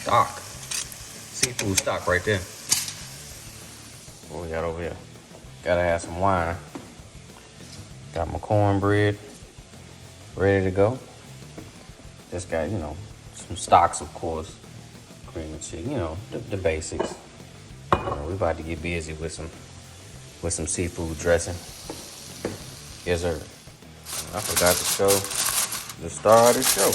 stock. Seafood stock right there. What we got over here? Gotta have some wine. Got my cornbread ready to go. Just got, some stocks, of course. Cream and cheese, the basics. We about to get busy with some seafood dressing. Yes, sir. I forgot to show the star of the show.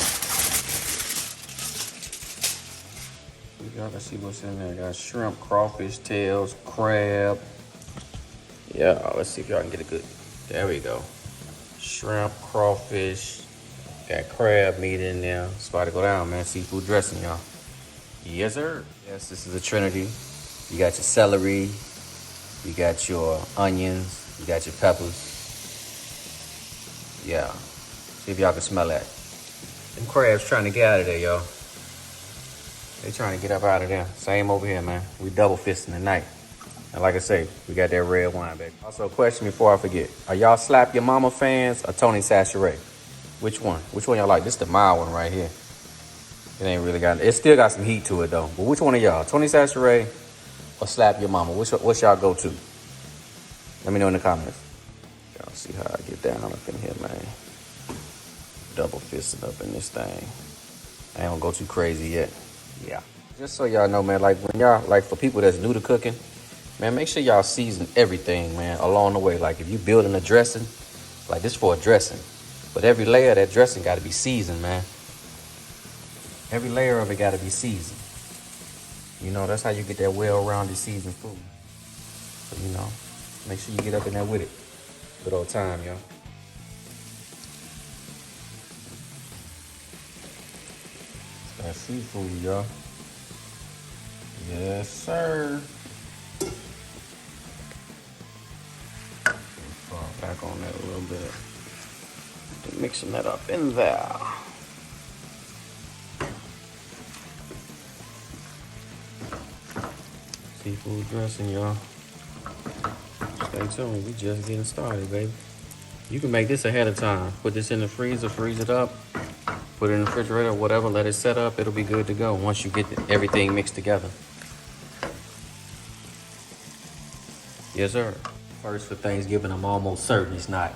Let's see what's in there. Got shrimp, crawfish, tails, crab. Yeah, let's see if y'all can get a good. There we go. Shrimp, crawfish. Got crab meat in there. It's about to go down, man. Seafood dressing, y'all. Yes, sir. Yes, this is a trinity. You got your celery. You got your onions. You got your peppers. Yeah. See if y'all can smell that. Them crabs trying to get out of there, y'all. They trying to get up out of there. Same over here, man. We double fisting tonight. And like I say, we got that red wine, baby. Also, a question before I forget. Are y'all Slap Your Mama fans or Tony Chachere? Which one? Which one y'all like? This is the mild one right here. It ain't really got... It still got some heat to it, though. But which one of y'all? Tony Chachere or Slap Your Mama? What's y'all go-to? Let me know in the comments. Y'all see how I get down up in here, man. Double fisting up in this thing. I ain't gonna go too crazy yet. Yeah. Just so y'all know, man, like when y'all, like for people that's new to cooking, man, make sure y'all season everything, man, along the way. Like if you building a dressing, like this for a dressing, but every layer of that dressing got to be seasoned, man. Every layer of it got to be seasoned. That's how you get that well-rounded seasoned food. So, make sure you get up in there with it. Good old time, y'all. That seafood, y'all. Yes, sir. Fall back on that a little bit. Mixing that up in there. Seafood dressing, y'all. Stay tuned. We just getting started, baby. You can make this ahead of time. Put this in the freezer, freeze it up. Put it in the refrigerator or whatever, let it set up. It'll be good to go once you get everything mixed together. Yes, sir. First for Thanksgiving, I'm almost certain it's not.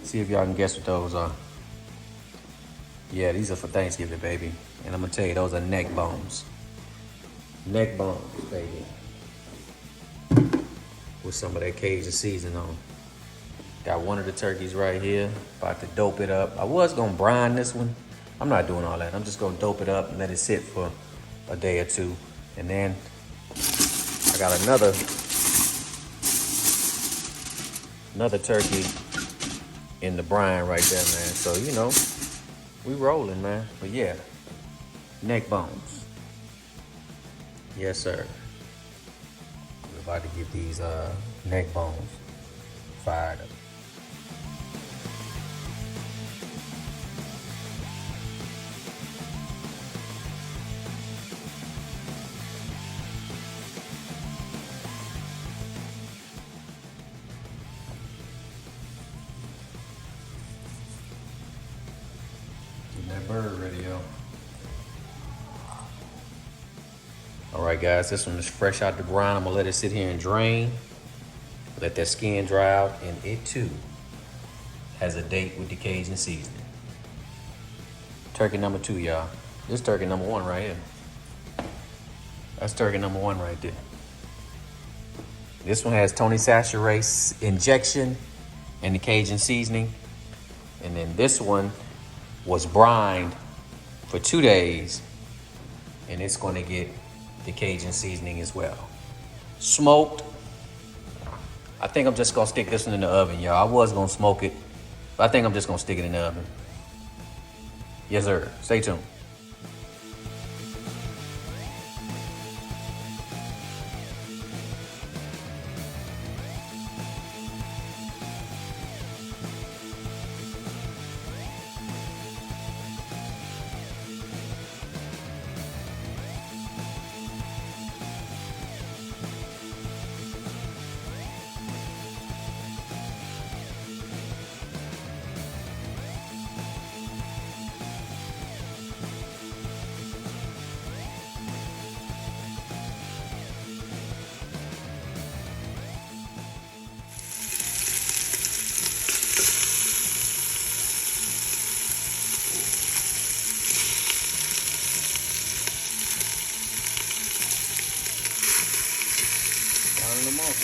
See if y'all can guess what those are. Yeah, these are for Thanksgiving, baby. And I'm going to tell you, those are neck bones. Neck bones, baby. With some of that Cajun seasoning on. Got one of the turkeys right here. About to dope it up. I was going to brine this one. I'm not doing all that. I'm just going to dope it up and let it sit for a day or two. And then I got another turkey in the brine right there, man. So, we rolling, man. But yeah, neck bones. Yes, sir. We're about to get these neck bones fired up. That bird ready, yo. All right, guys, this one is fresh out the brine. I'm gonna let it sit here and drain. Let that skin dry out, and it too has a date with the Cajun seasoning. Turkey number 2, y'all. This turkey number 1 right here. That's turkey number 1 right there. This one has Tony Chachere injection and the Cajun seasoning. And then this one was brined for 2 days, and it's gonna get the Cajun seasoning as well. Smoked. I think I'm just gonna stick this one in the oven, y'all. I was gonna smoke it, but I think I'm just gonna stick it in the oven. Yes, sir. Stay tuned.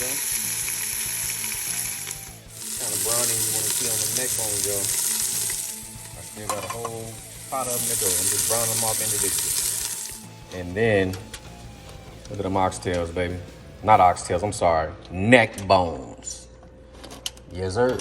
yo. Kind of brownie you want to see on the neck bones, yo. I still got a whole pot of them to go. I'm just browning them off individually. And then, look at them oxtails, baby. Not oxtails, I'm sorry. Neck bones. Yes, sir.